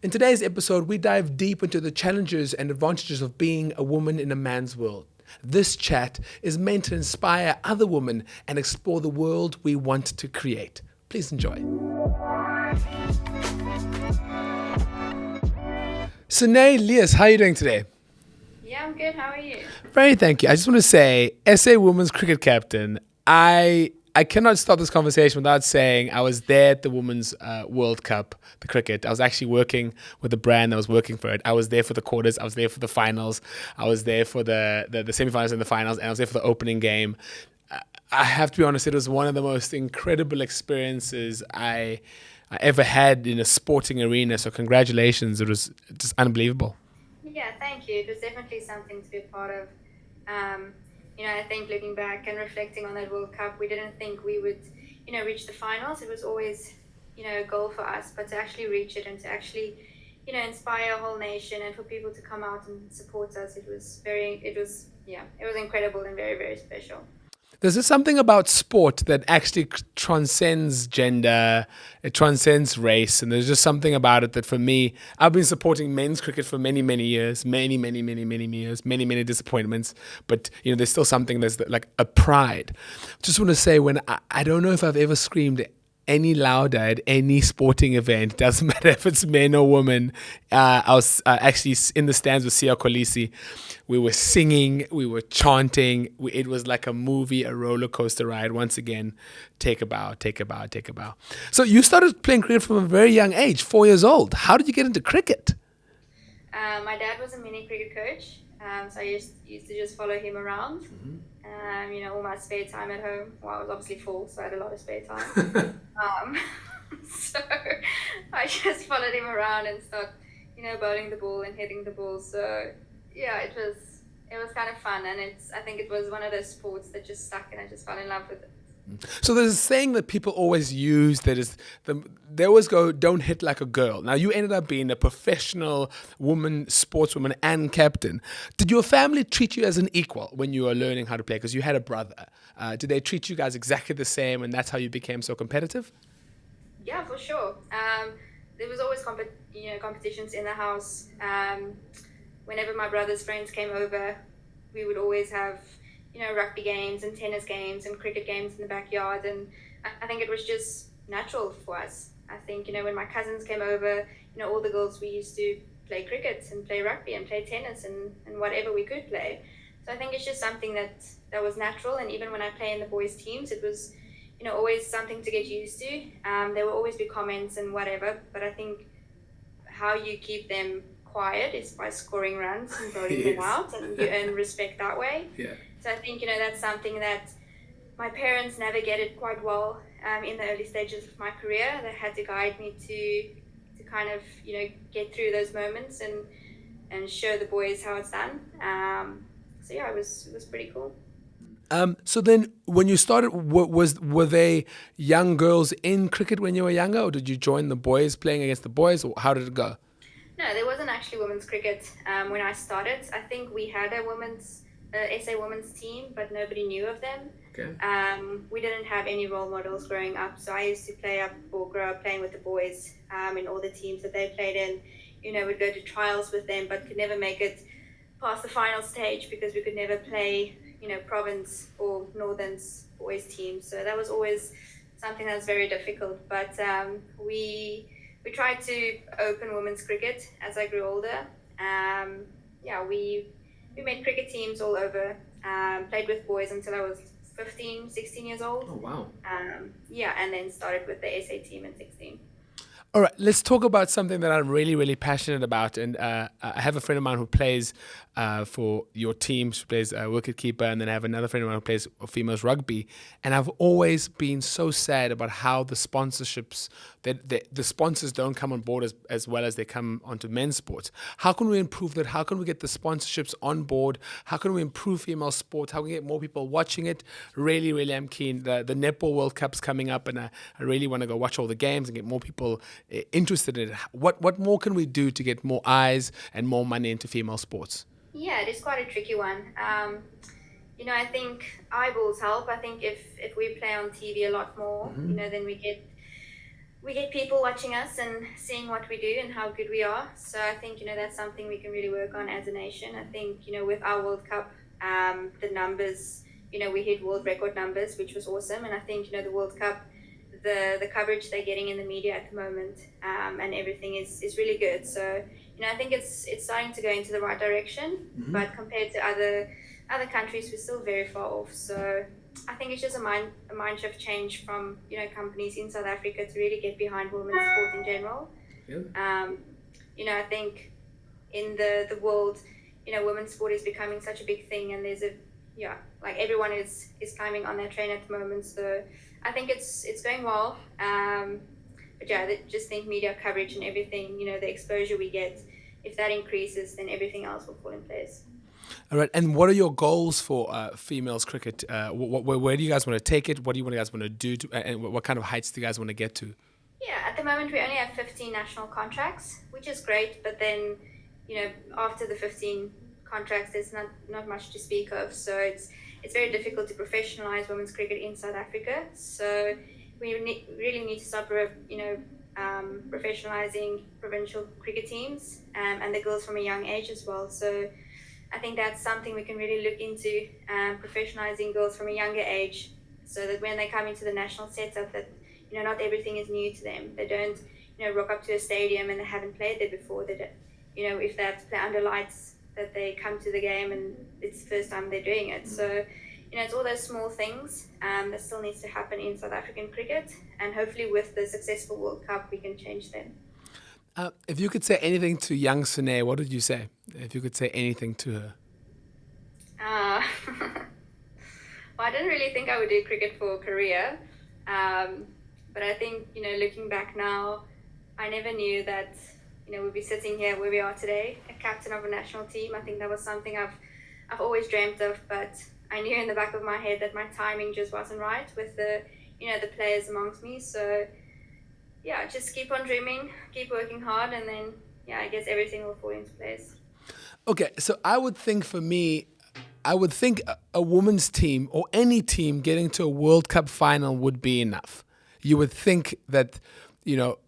In today's episode, we dive deep into the challenges and advantages of being a woman in a man's world. This chat is meant to inspire other women and explore the world we want to create. Please enjoy. Sune Loos, how are you doing today? Yeah, I'm good. How are you? Very thank you. I just want to say, SA Women's Cricket Captain, I cannot start this conversation without saying I was there at the Women's World Cup, the cricket. I was actually working with the brand. I was working for it. I was there for the quarters. I was there for the finals. I was there for the semifinals and the finals. And I was there for the opening game. I have to be honest, it was one of the most incredible experiences I ever had in a sporting arena. So congratulations. It was just unbelievable. Yeah, thank you. It was definitely something to be a part of. Um, I think looking back and reflecting on that World Cup, we didn't think we would, reach the finals. It was always, a goal for us, but to actually reach it and to actually, inspire a whole nation and for people to come out and support us, it was incredible and very, very special. There's just something about sport that actually transcends gender, it transcends race, and there's just something about it that for me, I've been supporting men's cricket for many, many years, many years, many disappointments, but there's still something that's like a pride. Just want to say I don't know if I've ever screamed any louder at any sporting event. Doesn't matter if it's men or women. I was actually in the stands with Sia Kolisi. We were singing, we were chanting. It was like a movie, a roller coaster ride. Once again, take a bow, take a bow, take a bow. So you started playing cricket from a very young age, 4 years old. How did you get into cricket? My dad was a mini cricket coach, so I used to just follow him around. All my spare time at home. Well, I was obviously full, so I had a lot of spare time. So I just followed him around and started, bowling the ball and hitting the ball. So yeah, it was kind of fun, and I think it was one of those sports that just stuck, and I just fell in love with it. So there's a saying that people always use that is they always go, "Don't hit like a girl." Now you ended up being a professional woman, sportswoman, and captain. Did your family treat you as an equal when you were learning how to play? Because you had a brother. Did they treat you guys exactly the same, and that's how you became so competitive? Yeah, for sure. There was always competitions in the house. Whenever my brother's friends came over, we would always have rugby games and tennis games and cricket games in the backyard, and I think it was just natural for us. I think when my cousins came over, all the girls, we used to play cricket and play rugby and play tennis and whatever we could play. So I think it's just something that was natural, and even when I play in the boys teams, it was always something to get used to. There will always be comments and whatever, but I think how you keep them quiet is by scoring runs and voting them out, and you earn respect that way. Yeah. So I think that's something that my parents navigated quite well in the early stages of my career. They had to guide me to kind of get through those moments and show the boys how it's done. So yeah, it was pretty cool. So then, when you started, were they young girls in cricket when you were younger, or did you join the boys playing against the boys, or how did it go? No, there wasn't actually women's cricket when I started. I think we had a SA women's team, but nobody knew of them. Okay. We didn't have any role models growing up, so I used to grow up playing with the boys in all the teams that they played in. We'd go to trials with them, but could never make it past the final stage because we could never play, province or northern's boys teams. So that was always something that was very difficult. But we tried to open women's cricket as I grew older. We made cricket teams all over, played with boys until I was 15, 16 years old. Oh, wow. And then started with the SA team at 16. All right, let's talk about something that I'm really, really passionate about. And I have a friend of mine who plays for your team. She plays wicketkeeper. And then I have another friend of mine who plays females rugby. And I've always been so sad about how the sponsorships, the sponsors don't come on board as well as they come onto men's sports. How can we improve that? How can we get the sponsorships on board? How can we improve female sports? How can we get more people watching it? Really, really, I'm keen. The Netball World Cup's coming up, and I really want to go watch all the games and get more people interested in it. What more can we do to get more eyes and more money into female sports? Yeah, it is quite a tricky one. I think eyeballs help. I think if we play on TV a lot more, then we get we get people watching us and seeing what we do and how good we are. So I think, that's something we can really work on as a nation. I think, with our World Cup, the numbers, we hit world record numbers, which was awesome. And I think, the World Cup, the coverage they're getting in the media at the moment, and everything is really good. So, I think it's starting to go into the right direction, but compared to other countries, we're still very far off. So I think it's just a mind shift change from companies in South Africa to really get behind women's sport in general. I think in the world, women's sport is becoming such a big thing, and there's like everyone is climbing on that train at the moment. So I think it's going well. But I just think media coverage and everything, the exposure we get, if that increases, then everything else will fall in place. All right. And what are your goals for females cricket? Where do you guys want to take it? What do you guys want to do? And what kind of heights do you guys want to get to? Yeah, at the moment we only have 15 national contracts, which is great. But then, after the 15 contracts, there's not much to speak of. So it's very difficult to professionalize women's cricket in South Africa. So we really need to start, professionalizing provincial cricket teams, and the girls from a young age as well. So I think that's something we can really look into, professionalizing girls from a younger age, so that when they come into the national setup, that not everything is new to them. They don't rock up to a stadium and they haven't played there before. That if they have to play under lights, that they come to the game and it's the first time they're doing it. So it's all those small things that still needs to happen in South African cricket, and hopefully with the successful World Cup we can change them. If you could say anything to young Sune, what would you say? If you could say anything to her. Well, I didn't really think I would do cricket for a career. But I think, looking back now, I never knew that, we'd be sitting here where we are today, a captain of a national team. I think that was something I've always dreamt of, but I knew in the back of my head that my timing just wasn't right with the players amongst me. So yeah, just keep on dreaming, keep working hard, and then, I guess everything will fall into place. Okay, so I would think for me, a women's team or any team getting to a World Cup final would be enough. You would think that,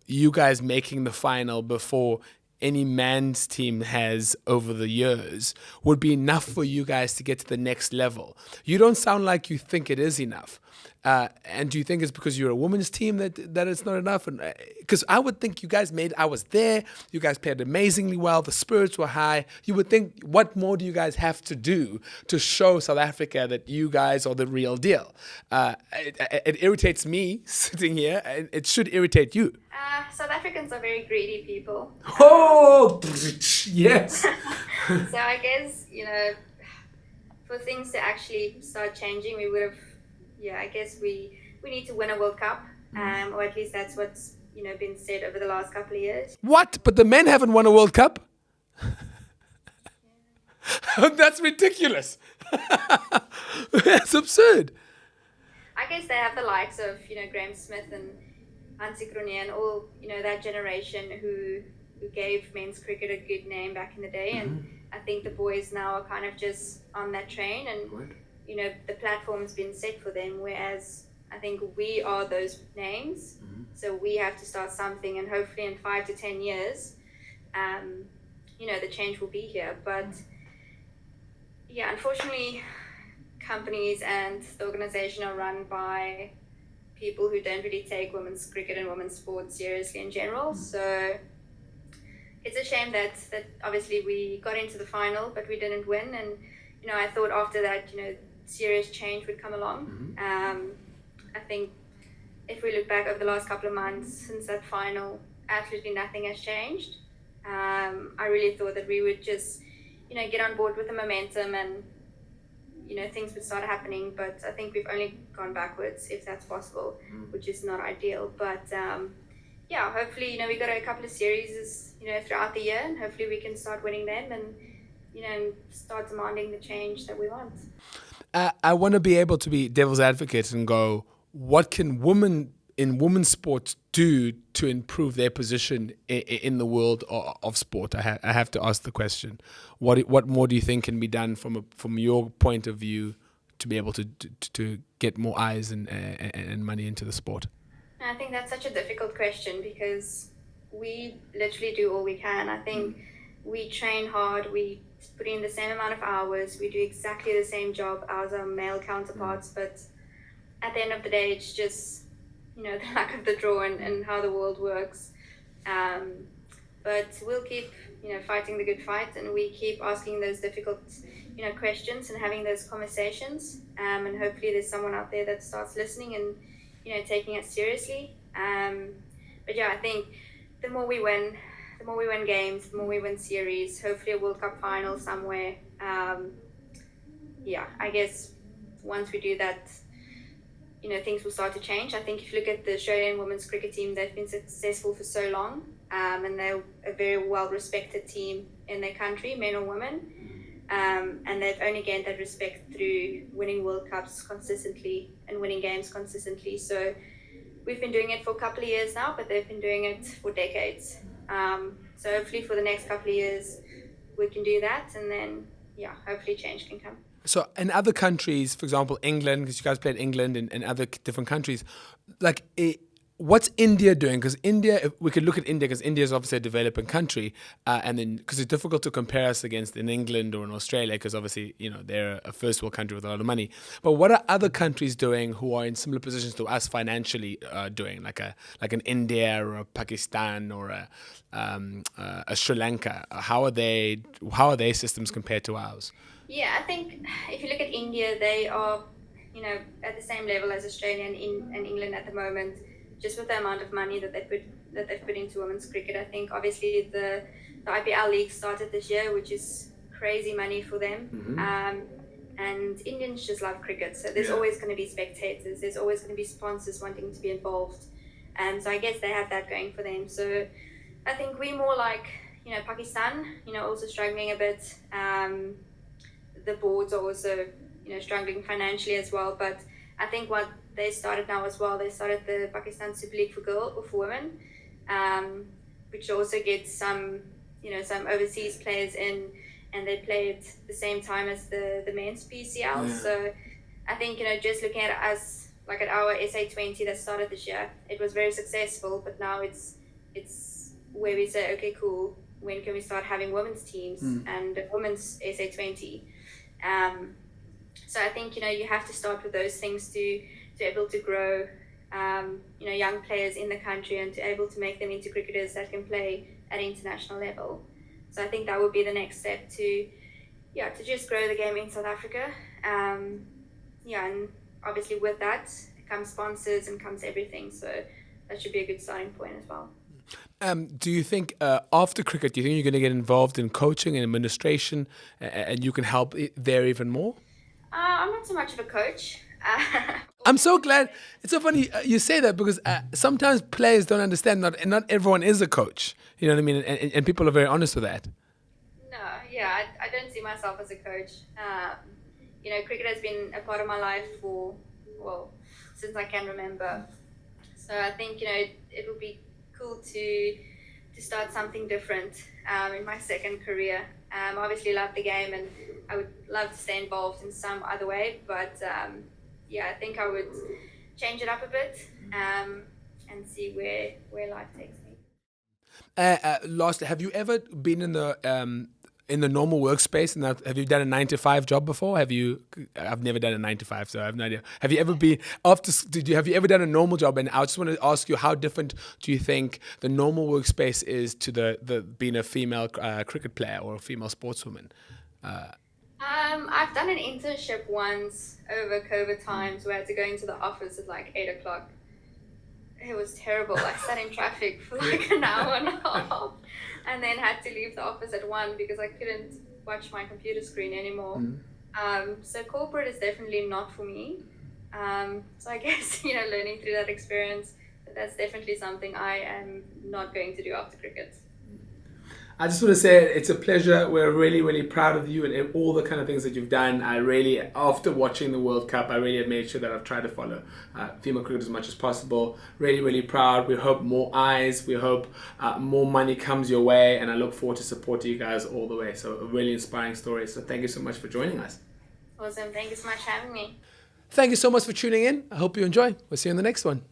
you guys making the final before any man's team has over the years would be enough for you guys to get to the next level. You don't sound like you think it is enough. And do you think it's because you're a women's team that it's not enough? And because I would think you guys I was there, you guys played amazingly well, the spirits were high. You would think, what more do you guys have to do to show South Africa that you guys are the real deal? It irritates me sitting here, and it should irritate you. South Africans are very greedy people. Oh, yes. So I guess, for things to actually start changing, we would have, I guess we need to win a World Cup, or at least that's what's, been said over the last couple of years. What? But the men haven't won a World Cup? That's ridiculous. That's absurd. I guess they have the likes of, Graham Smith and Hansi Cronje and all, that generation who gave men's cricket a good name back in the day. And I think the boys now are kind of just on that train, and, the platform's been set for them, whereas I think we are those names. So we have to start something, and hopefully in 5 to 10 years, the change will be here. But unfortunately, companies and the organization are run by people who don't really take women's cricket and women's sports seriously in general. So it's a shame that obviously we got into the final, but we didn't win. And, I thought after that, serious change would come along. I think if we look back over the last couple of months since that final, absolutely nothing has changed. I really thought that we would just, get on board with the momentum, and, things would start happening. But I think we've only gone backwards, if that's possible, which is not ideal. But hopefully, we got a couple of series, throughout the year, and hopefully we can start winning them and, and start demanding the change that we want. I want to be able to be devil's advocate and go, what can women in women's sports do to improve their position in the world of sport? I have to ask the question. What more do you think can be done from your point of view to be able to get more eyes and money into the sport? I think that's such a difficult question because we literally do all we can. I think we train hard, we put in the same amount of hours, we do exactly the same job as our male counterparts, but at the end of the day, it's just, the luck of the draw and how the world works. But we'll keep, fighting the good fight, and we keep asking those difficult, questions and having those conversations. And hopefully there's someone out there that starts listening and, taking it seriously. But yeah, I think the more we win games, the more we win series, hopefully a World Cup final somewhere. I guess once we do that, things will start to change. I think if you look at the Australian women's cricket team, they've been successful for so long, and they're a very well-respected team in their country, men or women, and they've only gained that respect through winning World Cups consistently and winning games consistently. So we've been doing it for a couple of years now, but they've been doing it for decades. So hopefully for the next couple of years, we can do that, and then, hopefully change can come. So in other countries, for example, England, because you guys played England and other different countries, what's India doing? Because India, we could look at India, because India is obviously a developing country, and then because it's difficult to compare us against in England or in Australia, because obviously they're a first world country with a lot of money. But what are other countries doing who are in similar positions to us financially doing, like an India or a Pakistan or a Sri Lanka? How are their systems compared to ours? Yeah, I think if you look at India, they are, at the same level as Australia and England at the moment, just with the amount of money that they've put into women's cricket. I think obviously the IPL league started this year, which is crazy money for them. And Indians just love cricket, so there's always going to be spectators. There's always going to be sponsors wanting to be involved, and so I guess they have that going for them. So I think we're more like Pakistan, also struggling a bit. The boards are also, struggling financially as well. But I think what they started now as well, they started the Pakistan Super League for women, which also gets some overseas players in, and they play at the same time as the men's PCL. Yeah. So I think, just looking at us, like at our SA20 that started this year, it was very successful, but now it's where we say, okay, cool, when can we start having women's teams and women's SA20? So I think, you have to start with those things to be able to grow, young players in the country and to able to make them into cricketers that can play at international level. So I think that would be the next step to just grow the game in South Africa. And obviously with that comes sponsors and comes everything. So that should be a good starting point as well. Do you think after cricket, do you think you're going to get involved in coaching and administration, and you can help there even more? I'm not so much of a coach. I'm so glad. It's so funny you say that, because sometimes players don't understand. Not everyone is a coach. You know what I mean? And people are very honest with that. No, I don't see myself as a coach. Cricket has been a part of my life since I can remember. So I think it would be cool to start something different in my second career. Obviously love the game, and I would love to stay involved in some other way, but I think I would change it up a bit and see where life takes me. Lastly, have you ever been in the normal workspace, and have you done a 9-to-5 job before? I've never done a 9-to-5, so I have no idea. Have you ever been have you ever done a normal job? And I just want to ask you, how different do you think the normal workspace is to the being a female cricket player or a female sportswoman? I've done an internship once over COVID times where I had to go into the office at like 8 o'clock. It was terrible. I sat in traffic for like an hour and a half, and then had to leave the office at 1 because I couldn't watch my computer screen anymore. So corporate is definitely not for me. So I guess, learning through that experience, that's definitely something I am not going to do after cricket. I just want to say it's a pleasure. We're really, really proud of you and all the kind of things that you've done. After watching the World Cup, I really have made sure that I've tried to follow female cricket as much as possible. Really, really proud. We hope more eyes. We hope more money comes your way. And I look forward to supporting you guys all the way. So a really inspiring story. So thank you so much for joining us. Awesome. Thank you so much for having me. Thank you so much for tuning in. I hope you enjoy. We'll see you in the next one.